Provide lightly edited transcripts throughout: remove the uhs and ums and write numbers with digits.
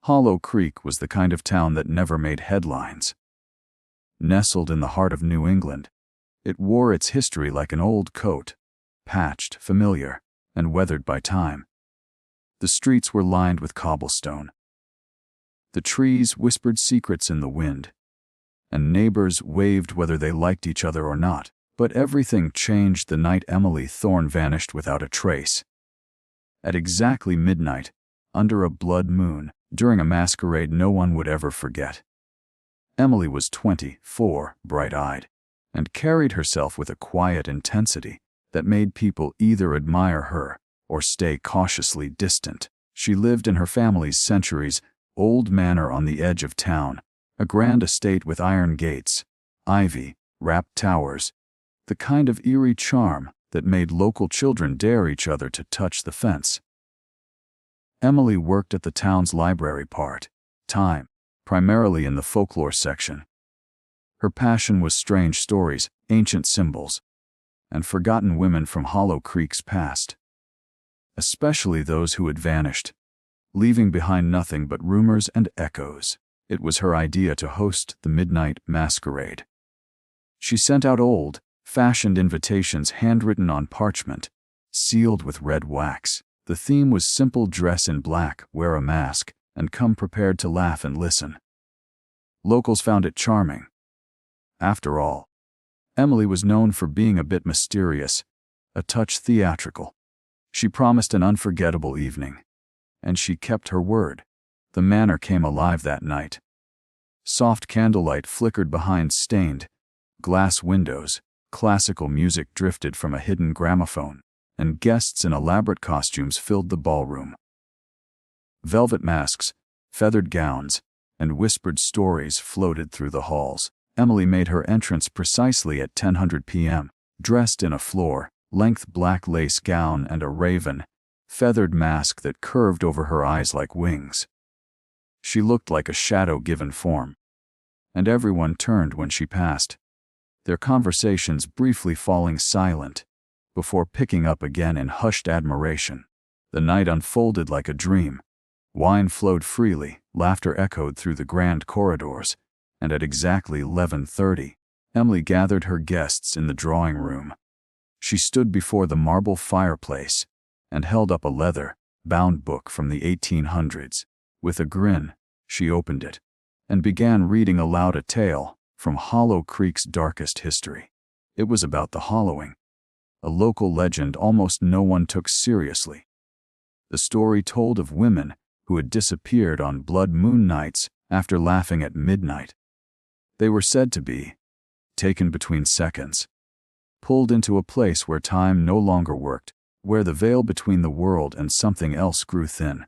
Hollow Creek was the kind of town that never made headlines. Nestled in the heart of New England, it wore its history like an old coat, patched, familiar, and weathered by time. The streets were lined with cobblestone. The trees whispered secrets in the wind, and neighbors waved whether they liked each other or not. But everything changed the night Emily Thorne vanished without a trace. At exactly midnight, under a blood moon, during a masquerade no one would ever forget. Emily was 24, bright-eyed, and carried herself with a quiet intensity that made people either admire her or stay cautiously distant. She lived in her family's centuries-old manor on the edge of town, a grand estate with iron gates, ivy-wrapped towers, the kind of eerie charm that made local children dare each other to touch the fence. Emily worked at the town's library part-time, primarily in the folklore section. Her passion was strange stories, ancient symbols, and forgotten women from Hollow Creek's past. Especially those who had vanished, leaving behind nothing but rumors and echoes. It was her idea to host the midnight masquerade. She sent out old-fashioned invitations handwritten on parchment, sealed with red wax. The theme was simple: dress in black, wear a mask, and come prepared to laugh and listen. Locals found it charming. After all, Emily was known for being a bit mysterious, a touch theatrical. She promised an unforgettable evening, and she kept her word. The manor came alive that night. Soft candlelight flickered behind stained glass windows, classical music drifted from a hidden gramophone, and guests in elaborate costumes filled the ballroom. Velvet masks, feathered gowns, and whispered stories floated through the halls. Emily made her entrance precisely at 10:00 p.m., dressed in a floor-length black lace gown and a raven-feathered mask that curved over her eyes like wings. She looked like a shadow given form, and everyone turned when she passed, their conversations briefly falling silent before picking up again in hushed admiration. The night unfolded like a dream. Wine flowed freely, laughter echoed through the grand corridors, and at exactly 11:30, Emily gathered her guests in the drawing room. She stood before the marble fireplace and held up a leather-bound book from the 1800s. With a grin, she opened it and began reading aloud a tale from Hollow Creek's darkest history. It was about the Hollowing, a local legend almost no one took seriously. The story told of women who had disappeared on blood moon nights after laughing at midnight. They were said to be taken between seconds, pulled into a place where time no longer worked, where the veil between the world and something else grew thin.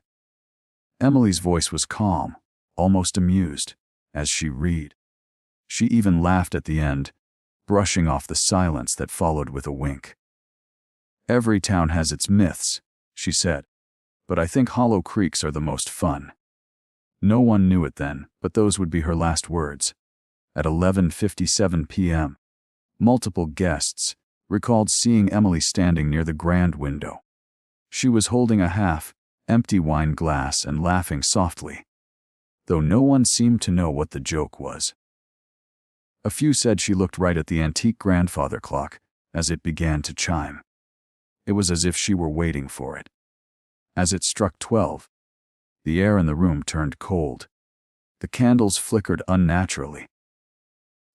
Emily's voice was calm, almost amused, as she read. She even laughed at the end, brushing off the silence that followed with a wink. "Every town has its myths," she said, "but I think Hollow Creek's are the most fun." No one knew it then, but those would be her last words. At 11:57 p.m., multiple guests recalled seeing Emily standing near the grand window. She was holding a half-empty wine glass and laughing softly, though no one seemed to know what the joke was. A few said she looked right at the antique grandfather clock as it began to chime. It was as if she were waiting for it. As it struck 12, the air in the room turned cold. The candles flickered unnaturally.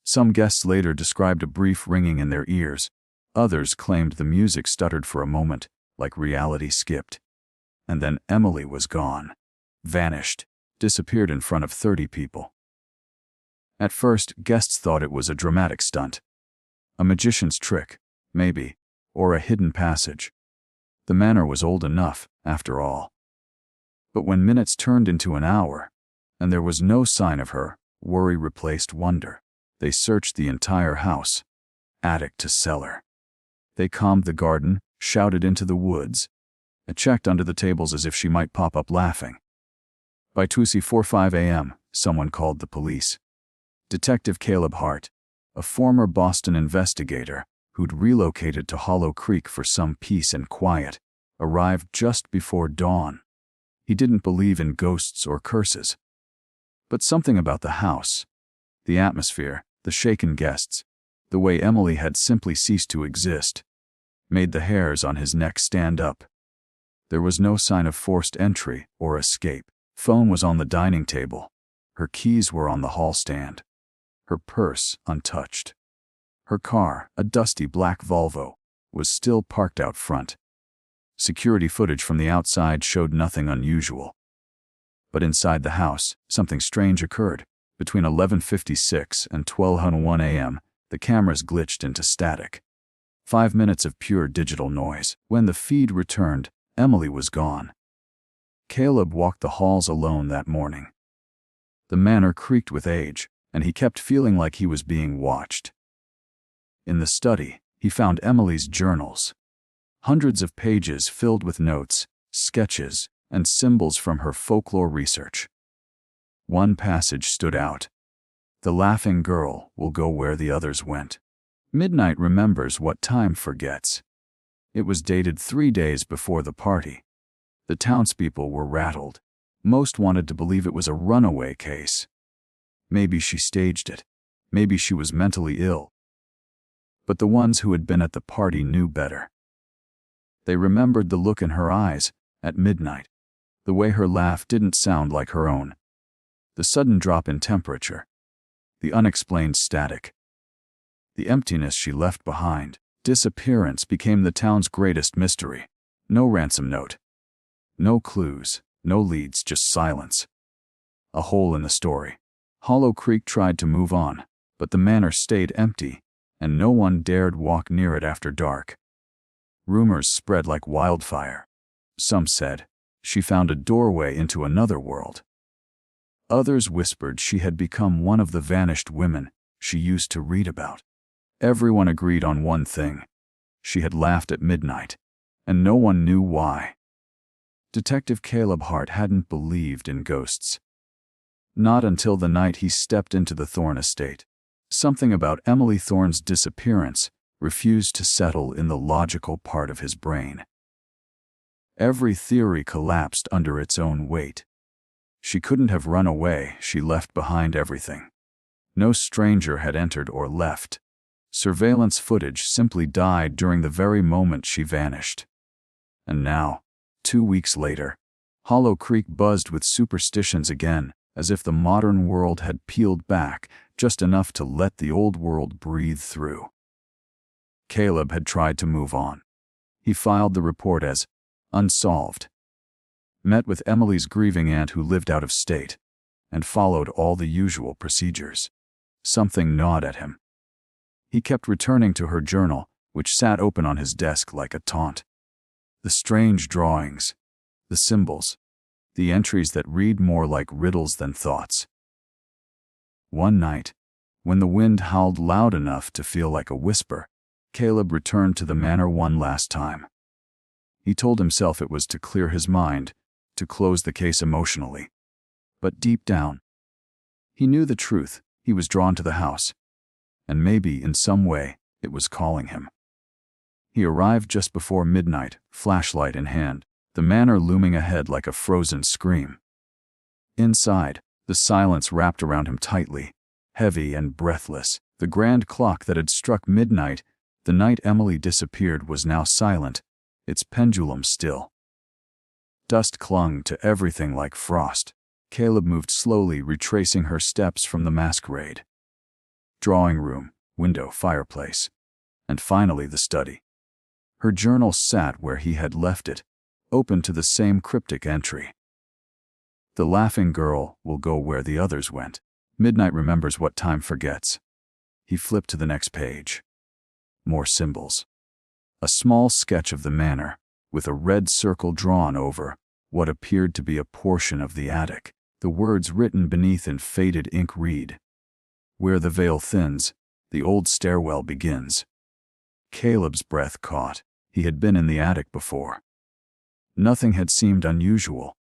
Some guests later described a brief ringing in their ears. Others claimed the music stuttered for a moment, like reality skipped. And then Emily was gone. Vanished. Disappeared in front of 30 people. At first, guests thought it was a dramatic stunt. A magician's trick, maybe, or a hidden passage. The manor was old enough, after all. But when minutes turned into an hour, and there was no sign of her, worry replaced wonder. They searched the entire house, attic to cellar. They combed the garden, shouted into the woods, and checked under the tables as if she might pop up laughing. By 2:45 a.m., someone called the police. Detective Caleb Hart, a former Boston investigator who'd relocated to Hollow Creek for some peace and quiet, arrived just before dawn. He didn't believe in ghosts or curses. But something about the house, the atmosphere, the shaken guests, the way Emily had simply ceased to exist, made the hairs on his neck stand up. There was no sign of forced entry or escape. Phone was on the dining table. Her keys were on the hall stand. Her purse untouched. Her car, a dusty black Volvo, was still parked out front. Security footage from the outside showed nothing unusual. But inside the house, something strange occurred. Between 11:56 and 12:01 a.m., the cameras glitched into static. 5 minutes of pure digital noise. When the feed returned, Emily was gone. Caleb walked the halls alone that morning. The manor creaked with age, and he kept feeling like he was being watched. In the study, he found Emily's journals. Hundreds of pages filled with notes, sketches, and symbols from her folklore research. One passage stood out. The laughing girl will go where the others went. Midnight remembers what time forgets. It was dated 3 days before the party. The townspeople were rattled. Most wanted to believe it was a runaway case. Maybe she staged it. Maybe she was mentally ill. But the ones who had been at the party knew better. They remembered the look in her eyes at midnight, the way her laugh didn't sound like her own, the sudden drop in temperature, the unexplained static, the emptiness she left behind. Disappearance became the town's greatest mystery. No ransom note. No clues, no leads, just silence. A hole in the story. Hollow Creek tried to move on, but the manor stayed empty, and no one dared walk near it after dark. Rumors spread like wildfire. Some said she found a doorway into another world. Others whispered she had become one of the vanished women she used to read about. Everyone agreed on one thing. She had laughed at midnight, and no one knew why. Detective Caleb Hart hadn't believed in ghosts. Not until the night he stepped into the Thorne estate. Something about Emily Thorne's disappearance refused to settle in the logical part of his brain. Every theory collapsed under its own weight. She couldn't have run away. She left behind everything. No stranger had entered or left. Surveillance footage simply died during the very moment she vanished. And now, 2 weeks later, Hollow Creek buzzed with superstitions again, as if the modern world had peeled back just enough to let the old world breathe through. Caleb had tried to move on. He filed the report as unsolved, met with Emily's grieving aunt who lived out of state, and followed all the usual procedures. Something gnawed at him. He kept returning to her journal, which sat open on his desk like a taunt. The strange drawings, the symbols, the entries that read more like riddles than thoughts. One night, when the wind howled loud enough to feel like a whisper, Caleb returned to the manor one last time. He told himself it was to clear his mind, to close the case emotionally. But deep down, he knew the truth. He was drawn to the house, and maybe in some way it was calling him. He arrived just before midnight, flashlight in hand, the manor looming ahead like a frozen scream. Inside, the silence wrapped around him tightly, heavy and breathless. The grand clock that had struck midnight the night Emily disappeared was now silent, its pendulum still. Dust clung to everything like frost. Caleb moved slowly, retracing her steps from the masquerade. Drawing room, window, fireplace, and finally the study. Her journal sat where he had left it, open to the same cryptic entry. The laughing girl will go where the others went. Midnight remembers what time forgets. He flipped to the next page. More symbols. A small sketch of the manor, with a red circle drawn over what appeared to be a portion of the attic. The words written beneath in faded ink read, "Where the veil thins, the old stairwell begins." Caleb's breath caught. He had been in the attic before. Nothing had seemed unusual,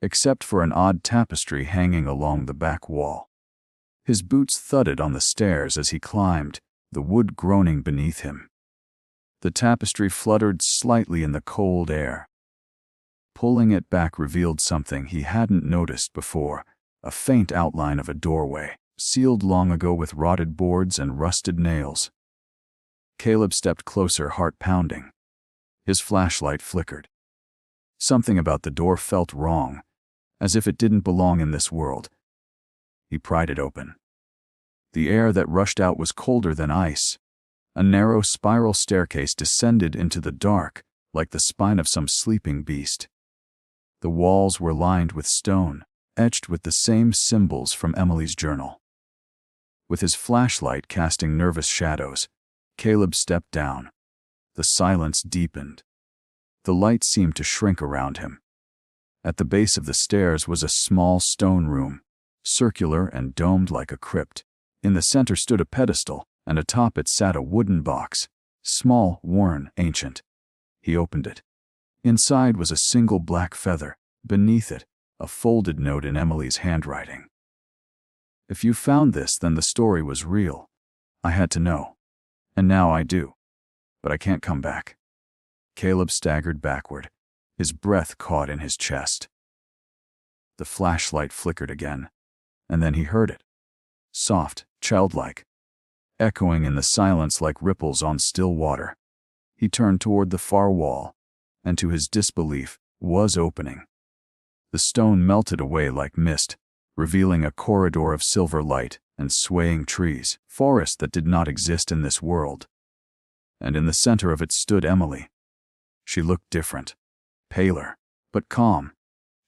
except for an odd tapestry hanging along the back wall. His boots thudded on the stairs as he climbed, the wood groaning beneath him. The tapestry fluttered slightly in the cold air. Pulling it back revealed something he hadn't noticed before, a faint outline of a doorway, sealed long ago with rotted boards and rusted nails. Caleb stepped closer, heart pounding. His flashlight flickered. Something about the door felt wrong, as if it didn't belong in this world. He pried it open. The air that rushed out was colder than ice. A narrow spiral staircase descended into the dark, like the spine of some sleeping beast. The walls were lined with stone, etched with the same symbols from Emily's journal. With his flashlight casting nervous shadows, Caleb stepped down. The silence deepened. The light seemed to shrink around him. At the base of the stairs was a small stone room, circular and domed like a crypt. In the center stood a pedestal, and atop it sat a wooden box, small, worn, ancient. He opened it. Inside was a single black feather. Beneath it, a folded note in Emily's handwriting. If you found this, then the story was real. I had to know. And now I do. But I can't come back. Caleb staggered backward, his breath caught in his chest. The flashlight flickered again, and then he heard it. Soft, childlike, echoing in the silence like ripples on still water. He turned toward the far wall, and to his disbelief, was opening. The stone melted away like mist, revealing a corridor of silver light and swaying trees, forest that did not exist in this world. And in the center of it stood Emily. She looked different, paler, but calm.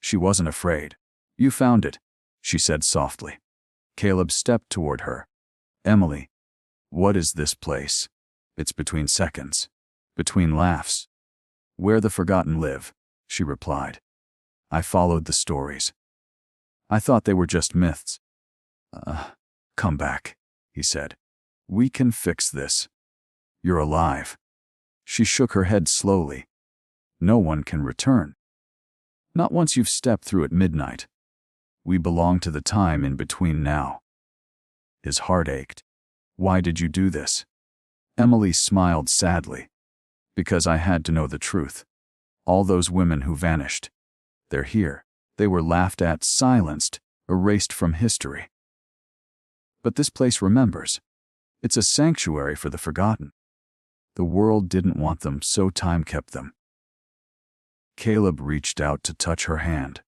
She wasn't afraid. "You found it," she said softly. Caleb stepped toward her. "Emily, what is this place?" "It's between seconds, between laughs, where the forgotten live," she replied. "I followed the stories. I thought they were just myths." Come back," he said. "We can fix this. You're alive." She shook her head slowly. "No one can return. Not once you've stepped through at midnight. We belong to the time in between now." His heart ached. "Why did you do this?" Emily smiled sadly. "Because I had to know the truth. All those women who vanished. They're here. They were laughed at, silenced, erased from history. But this place remembers. It's a sanctuary for the forgotten. The world didn't want them, so time kept them." Caleb reached out to touch her hand,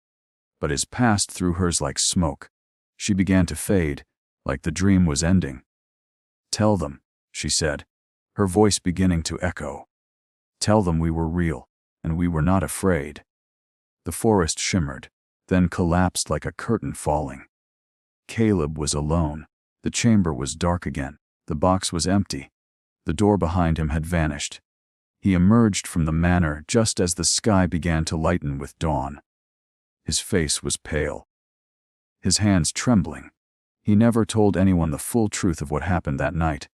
but his passed through hers like smoke. She began to fade, like the dream was ending. "Tell them," she said, her voice beginning to echo. "Tell them we were real, and we were not afraid." The forest shimmered, then collapsed like a curtain falling. Caleb was alone. The chamber was dark again. The box was empty. The door behind him had vanished. He emerged from the manor just as the sky began to lighten with dawn. His face was pale, his hands trembling. He never told anyone the full truth of what happened that night.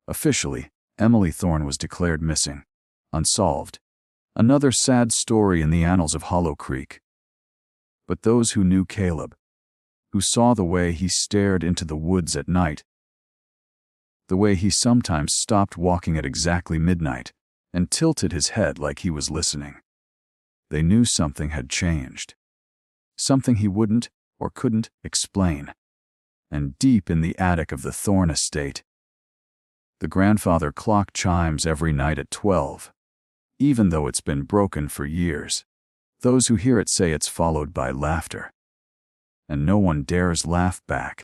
Officially, Emily Thorne was declared missing, unsolved. Another sad story in the annals of Hollow Creek. But those who knew Caleb, who saw the way he stared into the woods at night, the way he sometimes stopped walking at exactly midnight and tilted his head like he was listening, they knew something had changed. Something he wouldn't or couldn't explain. And deep in the attic of the Thorne estate, the grandfather clock chimes every night at 12, even though it's been broken for years. Those who hear it say it's followed by laughter, and no one dares laugh back.